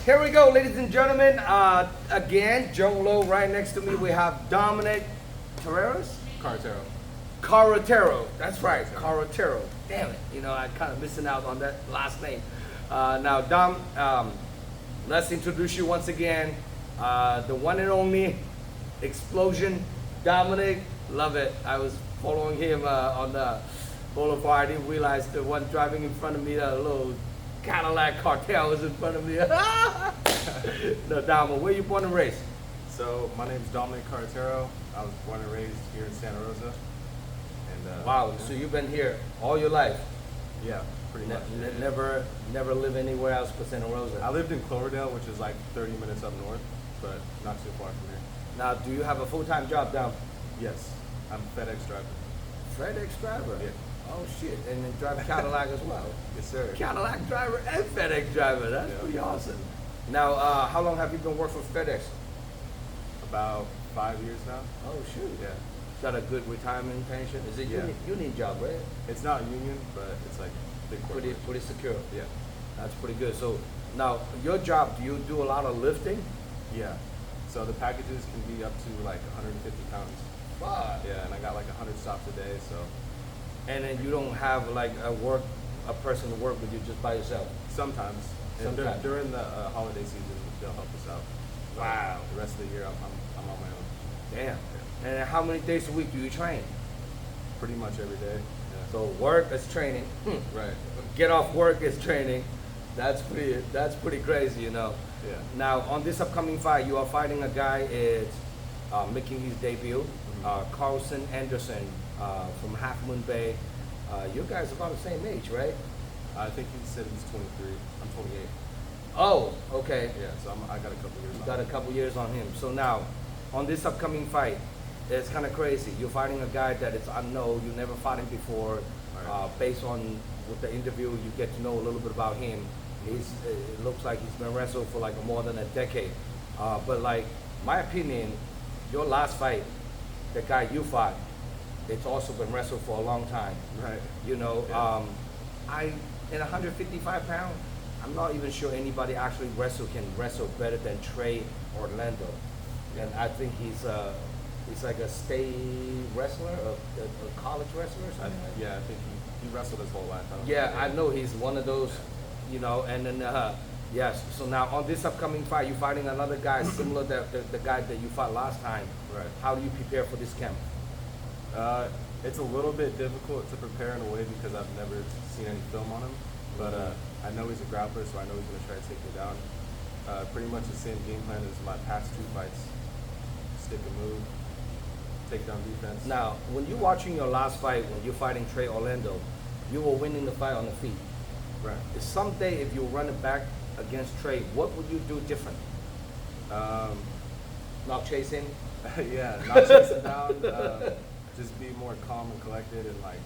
Here we go, ladies and gentlemen. Again, Joe Low right next to me. We have Dominic Terreros? Carretero. Carretero. That's right, Carretero. Damn it. You know, I kind of missing out on that last name. Now, Dom, let's introduce you once again. The one and only Explosion Dominic. Love it. I was following him on the boulevard. I didn't realize the one driving in front of me, that little Cadillac Cartel was in front of me. No, Dom, where you born and raised? So my name is Dominic Carretero. I was born and raised here in Santa Rosa. And Wow, yeah. so you've been here all your life? Yeah, pretty much. Never live anywhere else but Santa Rosa? I lived in Cloverdale, which is like 30 minutes up north, but not too far from here. Now, do you have a full-time job, Dom? Yes, I'm a FedEx driver. FedEx driver? Yeah. Oh shit, and then drive Cadillac as well. Yes, sir. Cadillac driver and FedEx driver, that's Yeah. pretty awesome. Now, how long have you been working for FedEx? About 5 years now. Oh shoot. Yeah. Is that a good retirement pension? Is it Yeah. union job, right? It's not union, but it's like big corporate. Pretty secure. Yeah. That's pretty good. So now, your job, do you do a lot of lifting? Yeah. So the packages can be up to like 150 pounds. Fuck. Yeah, and I got like 100 stops a day, so. And then you don't have like a person to work with you just by yourself? Sometimes. And Sometimes. during the holiday season, they'll help us out. But Wow. The rest of the year, I'm on my own. Damn. And how many days a week do you train? Pretty much every day. Yeah. So work is training. Right. Get off work is training. That's pretty crazy, you know. Yeah. Now on this upcoming fight, you are fighting a guy is making his debut, Carlson Anderson from Half Moon Bay. You guys about the same age, right? I think he said he's 23. I'm 28. Oh, okay. Yeah, so I got a couple years You on got a him. couple years on him. So now, on this upcoming fight, it's kind of crazy. You're fighting a guy that is unknown. You never fought him before. Right. Based on with the interview, you get to know a little bit about him. It looks like he's been wrestled for like more than a decade. But like, my opinion, your last fight, the guy you fought, it's also been wrestled for a long time. Right. You know, Yeah. In 155 pounds, I'm not even sure anybody actually can wrestle better than Trey Orlando. And I think he's like a state wrestler, a college wrestler or something. Yeah, I think he wrestled his whole life. Yeah, I know he's one of those, you know, and then, yes. So now on this upcoming fight, you're fighting another guy similar to the guy that you fought last time. Right. How do you prepare for this camp? It's a little bit difficult to prepare in a way because I've never seen any film on him. But I know he's a grappler, so I know he's going to try to take me down. Pretty much the same game plan as my past two fights. Stick and move, take down defense. Now, when you're watching your last fight, when you're fighting Trey Orlando, you were winning the fight on the feet. Right. Someday, if you run it back against Trey, what would you do different? Not chasing? Yeah, not chasing down. Just be more calm and collected, and like,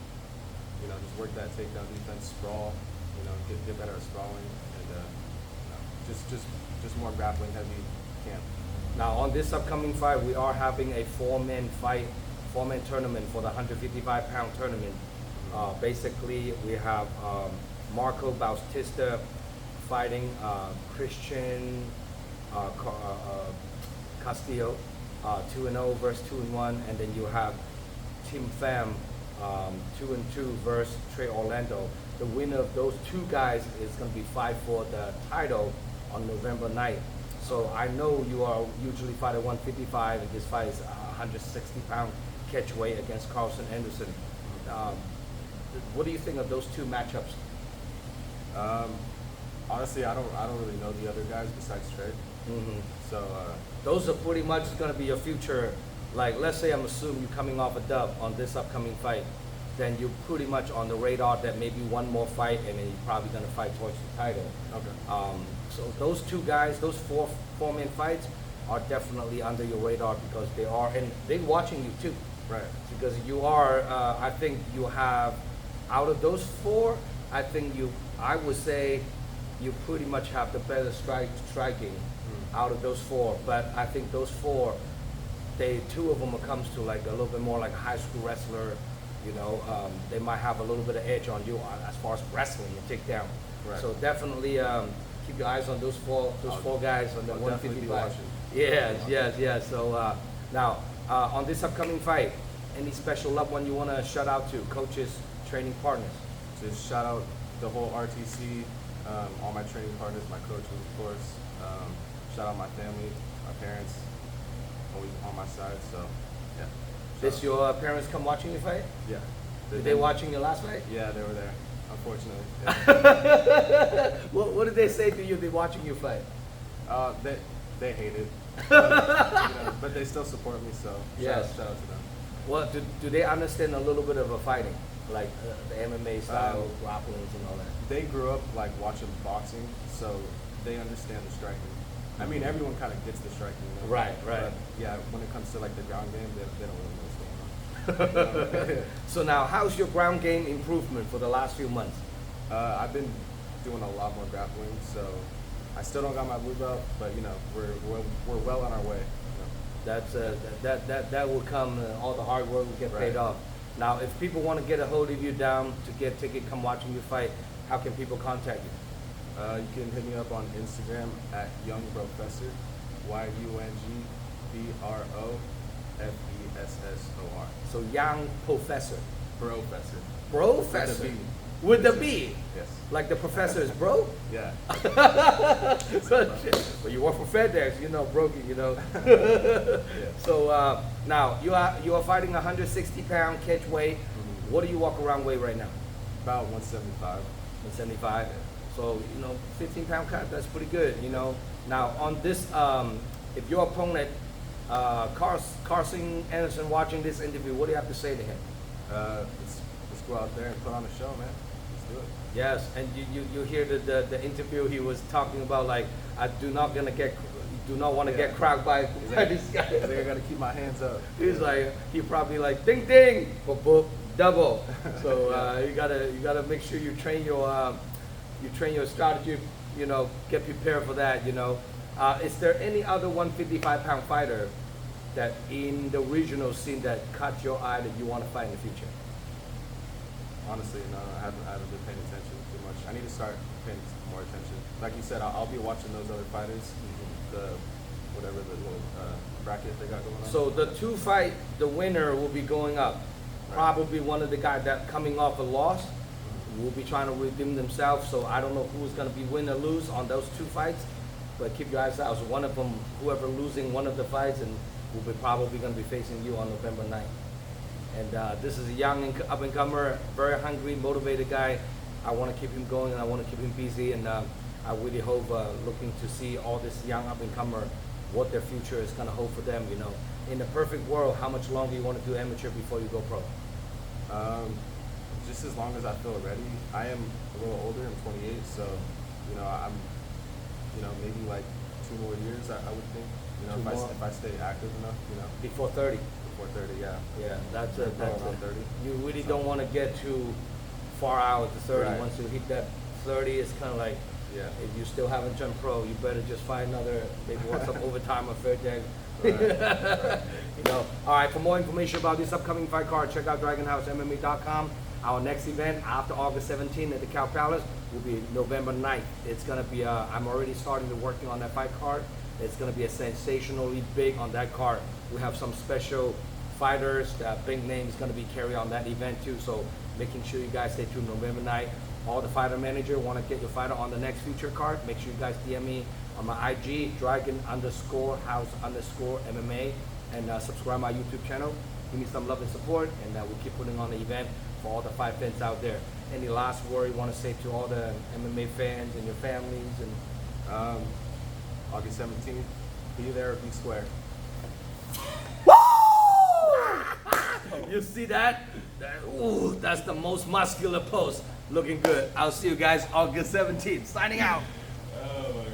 you know, just work that takedown defense, sprawl. You know, get better at sprawling, and you know, just more grappling heavy camp. Now, on this upcoming fight, we are having a four-man tournament for the 155-pound tournament. Basically, we have Marco Bautista fighting Christian Castillo, 2-0 versus 2-1, and then you have Tim Pham, 2-2 versus Trey Orlando. The winner of those two guys is going to be fight for the title on November 9th. So I know you are usually fight at 155, and this fight is 160-pound catch weight against Carlson Anderson. What do you think of those two matchups? Honestly, I don't really know the other guys besides Trey. Mm-hmm. So Those are pretty much going to be your future. Like, let's say I'm assuming you're coming off a dub on this upcoming fight, then you're pretty much on the radar that maybe one more fight, and then you're probably going to fight towards the title. okay. So those two guys, those four-man fights, are definitely under your radar because they are, and they're watching you too. Right. Because you are, I think you have, out of those four, I would say you pretty much have the better striking out of those four. But I think those four, two of them comes to like a little bit more like a high school wrestler. You know, they might have a little bit of edge on you as far as wrestling and takedown. Right. So definitely keep your eyes on those four guys on the I'll definitely be 155. watching. Yes. So now on this upcoming fight, any special loved one you want to shout out to? Coaches, training partners. Just shout out the whole RTC, all my training partners, my coaches, of course. Shout out my family, my parents, always on my side. So, yeah. Did your parents come watching your fight? Yeah. Did they watching your last fight? Yeah, they were there. Unfortunately. Yeah. What did they say to you? They watching you fight? They hate it. But they still support me. So Yes. shout out to them. Well, do they understand a little bit of a fighting, like the MMA style, grapplings and all that? They grew up like watching boxing, so they understand the striking. I mean, everyone kind of gets the striking. Right. But yeah, when it comes to like the ground game, they don't really know what's going on. So now, how's your ground game improvement for the last few months? I've been doing a lot more grappling, so I still don't got my blue belt, but we're well on our way. That's that will come. All the hard work will get paid off. Now, if people want to get a hold of you down to get a ticket, come watching you fight, how can people contact you? You can hit me up on Instagram at YoungBrofessor, YUNGBROFESSOR. So Young Professor. Professor. Professor. With a B. With the B. Yes. Like the professor is bro? Yeah. Well, you work for FedEx, you know, brokey, you know. So now you are fighting 160-pound catch weight. Mm-hmm. What do you walk around weigh right now? About 175. 175. So 15-pound cut. That's pretty good. Now on this, if your opponent, Carson Anderson, watching this interview, what do you have to say to him? Let's go out there and put on a show, man. Let's do it. Yes, and you hear the interview. He was talking about like, I do not want to get cracked by this guy. They're gonna keep my hands up. He's like, he probably like ding ding, boop boop, double. So you gotta make sure you train your strategy. Get prepared for that. Is there any other 155-pound fighter that in the regional scene that caught your eye that you want to fight in the future? Honestly, no, I haven't been paying attention too much. I need to start paying more attention. Like you said, I'll be watching those other fighters, the little bracket they got going on. So the two fight, the winner will be going up. Probably one of the guys that coming off a loss will be trying to redeem themselves. So I don't know who's going to be win or lose on those two fights, but keep your eyes out. So one of them, whoever losing one of the fights, and will be probably going to be facing you on November 9th. And this is a young up-and-comer, very hungry, motivated guy. I want to keep him going, and I want to keep him busy. And I really hope, looking to see all this young up-and-comer, what their future is going to hold for them. In the perfect world, how much longer you want to do amateur before you go pro? Just as long as I feel ready. I am a little older. I'm 28, so I'm maybe like 2 more years. I would think. If I stay active enough. Before 30. Before 30, yeah. Yeah, that's around 30. You really don't want to get too far out to 30. Right. Once you hit that 30, it's kind of like, if you still haven't turned pro, you better just find another, maybe want some overtime or fair day. Right. All right, for more information about this upcoming fight card, check out DragonHouseMMA.com. Our next event after August 17th at the Cow Palace will be November 9th. It's going to be, I'm already starting to working on that fight card. It's going to be a sensationally big on that card. We have some special fighters, big names going to be carried on that event too. So making sure you guys stay tuned November 9th. All the fighter manager want to get your fighter on the next future card. Make sure you guys DM me on my IG, Dragon_House_MMA, and subscribe my YouTube channel. Give me some love and support, and we'll keep putting on the event for all the fight fans out there. Any last word you want to say to all the MMA fans and your families? And August 17th, be there or be square. You see that? Ooh, that's the most muscular pose. Looking good. I'll see you guys August 17th. Signing out. Oh my God.